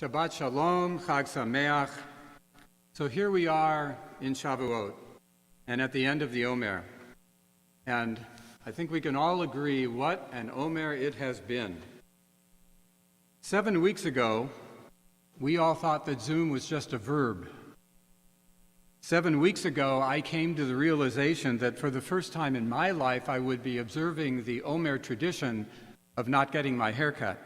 Shabbat Shalom, Chag Sameach. So here we are in Shavuot, and at the end of the Omer. And I think we can all agree what an Omer it has been. 7 weeks ago, we all thought that Zoom was just a verb. 7 weeks ago, I came to the realization that for the first time in my life, I would be observing the Omer tradition of not getting my hair cut.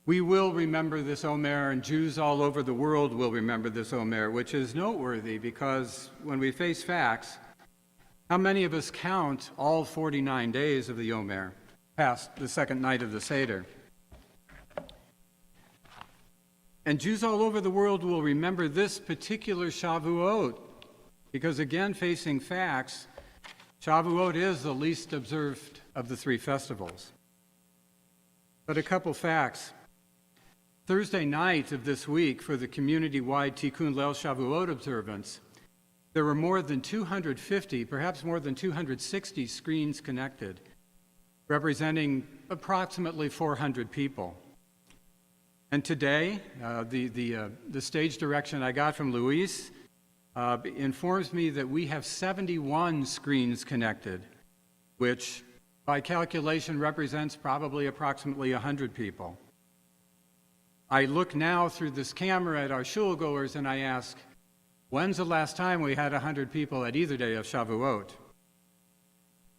We will remember this Omer, and Jews all over the world will remember this Omer, which is noteworthy because when we face facts, how many of us count all 49 days of the Omer past the second night of the Seder? And Jews all over the world will remember this particular Shavuot because, again, facing facts, Shavuot is the least observed of the three festivals. But a couple facts. Thursday night of this week for the community-wide Tikkun Leil Shavuot observance, there were more than 250, perhaps more than 260 screens connected, representing approximately 400 people. And today, the stage direction I got from Luis informs me that we have 71 screens connected, which by calculation represents probably approximately 100 people. I look now through this camera at our shul goers and I ask, when's the last time we had 100 people at either day of Shavuot?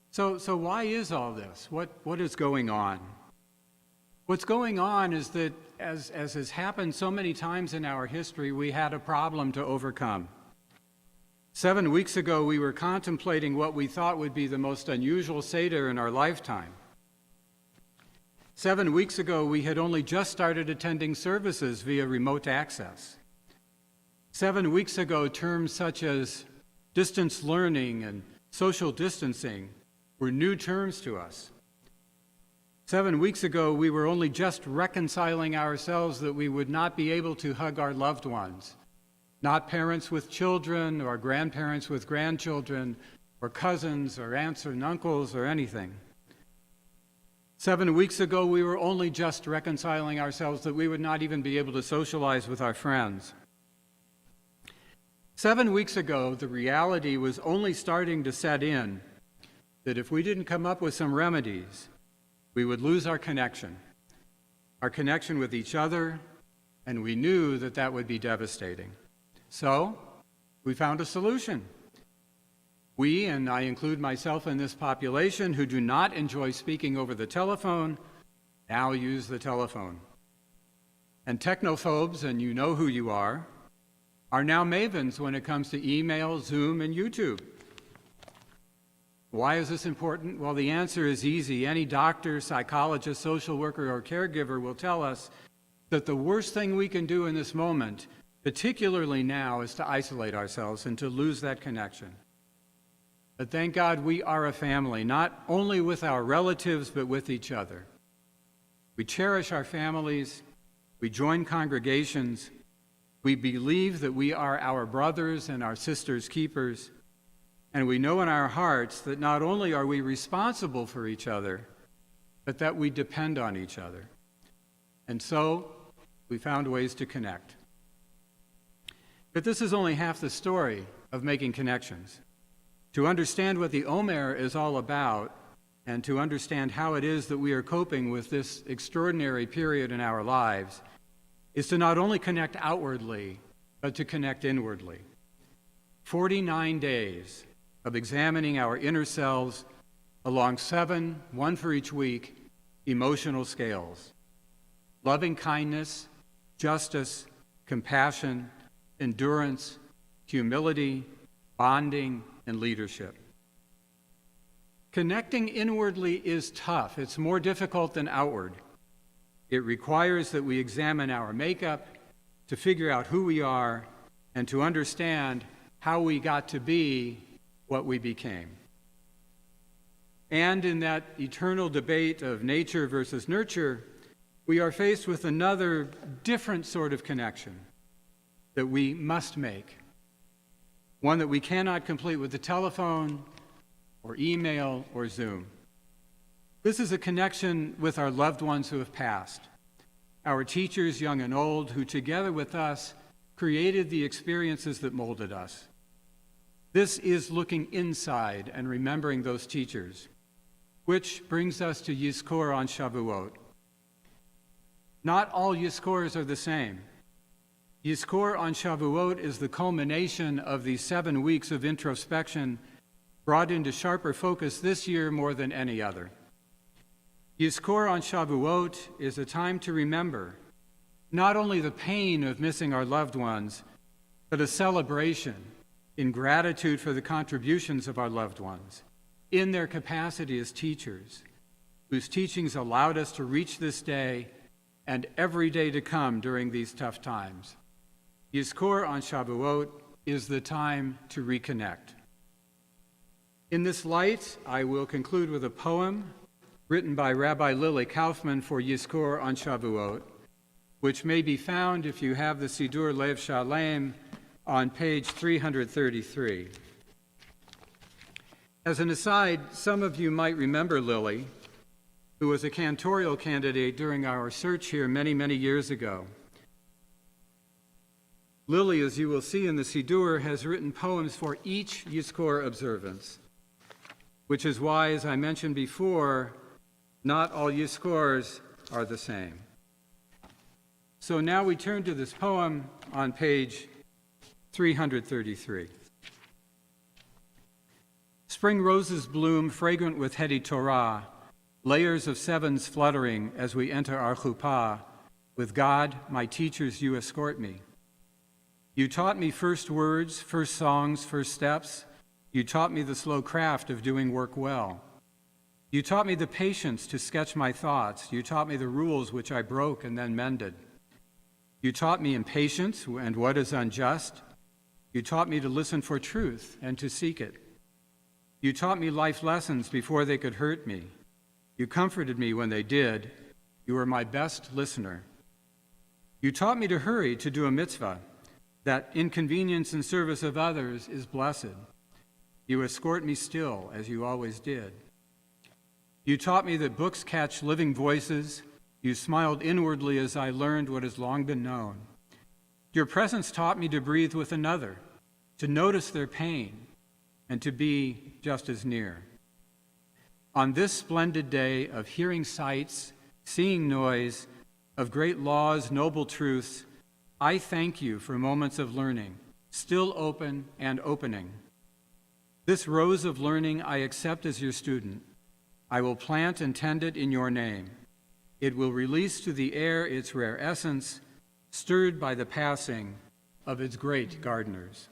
So why is all this? What is going on? What's going on is that, as has happened so many times in our history, we had a problem to overcome. 7 weeks ago, we were contemplating what we thought would be the most unusual Seder in our lifetime. 7 weeks ago, we had only just started attending services via remote access. 7 weeks ago, terms such as distance learning and social distancing were new terms to us. 7 weeks ago, we were only just reconciling ourselves that we would not be able to hug our loved ones, not parents with children or grandparents with grandchildren or cousins or aunts and uncles or anything. 7 weeks ago, we were only just reconciling ourselves that we would not even be able to socialize with our friends. 7 weeks ago, the reality was only starting to set in that if we didn't come up with some remedies, we would lose our connection with each other, and we knew that that would be devastating. So, we found a solution. We, and I include myself in this population who do not enjoy speaking over the telephone, now use the telephone. And technophobes, and you know who you are now mavens when it comes to email, Zoom, and YouTube. Why is this important? Well, the answer is easy. Any doctor, psychologist, social worker, or caregiver will tell us that the worst thing we can do in this moment, particularly now, is to isolate ourselves and to lose that connection. But thank God we are a family, not only with our relatives, but with each other. We cherish our families, we join congregations, we believe that we are our brothers and our sisters' keepers, and we know in our hearts that not only are we responsible for each other, but that we depend on each other. And so, we found ways to connect. But this is only half the story of making connections. To understand what the Omer is all about, and to understand how it is that we are coping with this extraordinary period in our lives, is to not only connect outwardly, but to connect inwardly. 49 days of examining our inner selves along 7, one for each week, emotional scales. Loving kindness, justice, compassion, endurance, humility, bonding, and leadership. Connecting inwardly is tough. It's more difficult than outward. It requires that we examine our makeup to figure out who we are and to understand how we got to be what we became. And in that eternal debate of nature versus nurture, we are faced with another different sort of connection that we must make. One that we cannot complete with the telephone or email or Zoom. This is a connection with our loved ones who have passed. our teachers, young and old, who together with us created the experiences that molded us. This is looking inside and remembering those teachers, which brings us to Yizkor on Shavuot. Not all Yizkors are the same. Yizkor on Shavuot is the culmination of the 7 weeks of introspection brought into sharper focus this year more than any other. Yizkor on Shavuot is a time to remember not only the pain of missing our loved ones, but a celebration in gratitude for the contributions of our loved ones in their capacity as teachers, whose teachings allowed us to reach this day and every day to come during these tough times. Yizkor on Shavuot is the time to reconnect. In this light, I will conclude with a poem written by Rabbi Lily Kaufman for Yizkor on Shavuot, which may be found if you have the Sidur Lev Shalem on page 333. As an aside, some of you might remember Lily, who was a cantorial candidate during our search here many, many years ago. Lily, as you will see in the Sidur, has written poems for each Yizkor observance, which is why, as I mentioned before, not all Yizkors are the same. So now we turn to this poem on page 333. Spring roses bloom fragrant with heady Torah, layers of sevens fluttering as we enter our chuppah. With God, my teachers, you escort me. You taught me first words, first songs, first steps. You taught me the slow craft of doing work well. You taught me the patience to sketch my thoughts. You taught me the rules which I broke and then mended. You taught me impatience and what is unjust. You taught me to listen for truth and to seek it. You taught me life lessons before they could hurt me. You comforted me when they did. You were my best listener. You taught me to hurry to do a mitzvah, that inconvenience in service of others is blessed. You escort me still, as you always did. You taught me that books catch living voices. You smiled inwardly as I learned what has long been known. Your presence taught me to breathe with another, to notice their pain, and to be just as near. On this splendid day of hearing sights, seeing noise, of great laws, noble truths, I thank you for moments of learning, still open and opening. This rose of learning I accept as your student. I will plant and tend it in your name. It will release to the air its rare essence, stirred by the passing of its great gardeners.